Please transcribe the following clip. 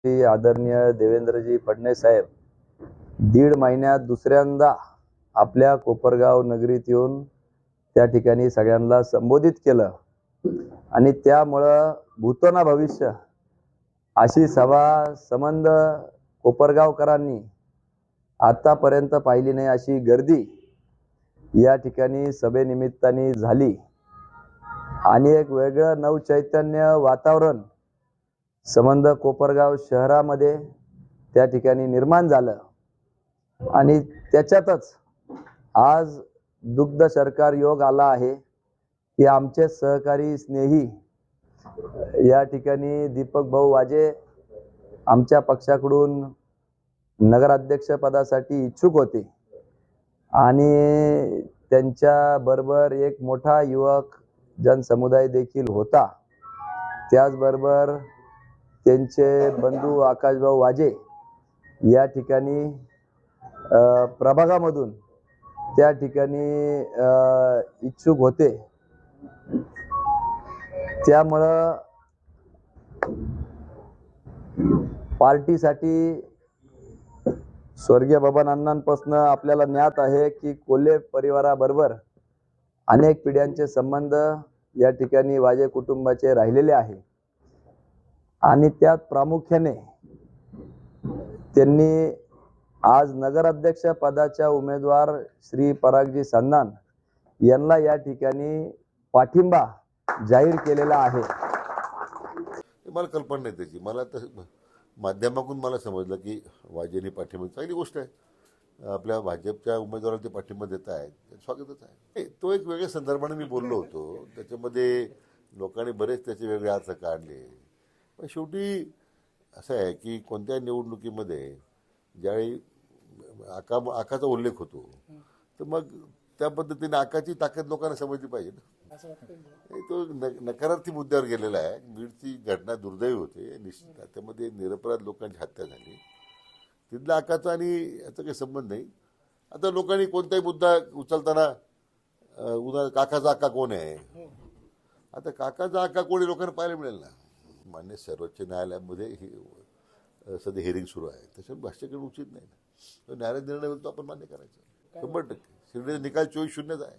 श्री आदरणीय देवेंद्रजी फडणवीस साहेब 1.5 महिन्यात दुसऱ्यांदा आपल्या कोपरगाव नगरीत येऊन त्या ठिकाणी सगळ्यांना संबोधित केलं आणि त्यामुळं भूतो ना भविष्य अशी सभा संबंध कोपरगावकरांनी आतापर्यंत पाहिली नाही अशी गर्दी या ठिकाणी सभेनिमित्ताने झाली आणि एक वेगळं नवचैतन्य वातावरण संबंध कोपरगाव शहरामध्ये त्या ठिकाणी निर्माण झालं आणि त्याच्यातच आज दुग्ध सरकार योग आला आहे की आमचे सहकारी स्नेही या ठिकाणी दीपक भाऊ वाजे आमच्या पक्षाकडून नगराध्यक्ष पदासाठी इच्छुक होते आणि त्यांच्या बरोबर एक मोठा युवक जनसमुदाय देखील होता। त्याचबरोबर त्यांचे बंधू आकाशभाऊ वाजे या ठिकाणी प्रभागामधून त्या ठिकाणी इच्छुक होते। त्यामुळं पार्टीसाठी स्वर्गीय बबन आपल्याला ज्ञात आहे की कोल्हे परिवाराबरोबर अनेक पिढ्यांचे संबंध या ठिकाणी वाजे कुटुंबाचे राहिलेले आहे आणि त्यात प्रामुख्याने त्यांनी आज नगराध्यक्ष पदाच्या उमेदवार श्री परागजी संधान यांना या ठिकाणी पाठिंबा जाहीर केलेला आहे। मला कल्पना नाही त्याची, मला तर माध्यमातून मला समजलं की वाजेंनी पाठिंबा, चांगली गोष्ट आहे। आपल्या भाजपच्या उमेदवाराला ते पाठिंबा देत आहेत, स्वागतच आहे। तो एक वेगळ्या संदर्भाने मी बोललो होतो, त्याच्यामध्ये लोकांनी बरेच त्याचे वेगळे अर्थ काढले। पण शेवटी असं आहे की कोणत्या निवडणुकीमध्ये ज्यावेळी आकाचा उल्लेख होतो तर मग त्या पद्धतीने आकाची ताकद लोकांना समजली पाहिजे ना। तो नकारार्थी मुद्द्यावर गेलेला आहे। बीडची घटना दुर्दैवी होते निश्चित, त्यामध्ये निरपराध लोकांची हत्या झाली, तिथल्या आकाचा आणि याचा काही संबंध नाही। आता लोकांनी कोणताही मुद्दा उचलताना उदाहरण काकाचा आका कोण आहे, आता काकाचा आका कोणी लोकांना पाहायला मिळेल ना। मान्य सर्वोच्च न्यायालयामध्ये ही सध्या हिअरिंग सुरू आहे, त्याच्यावर भाष्य करणं उचित नाही ना। न्यायालय निर्णय होईल तो आपण मान्य करायचं 100%। शिर्डीचा निकाल 24-0 आहे।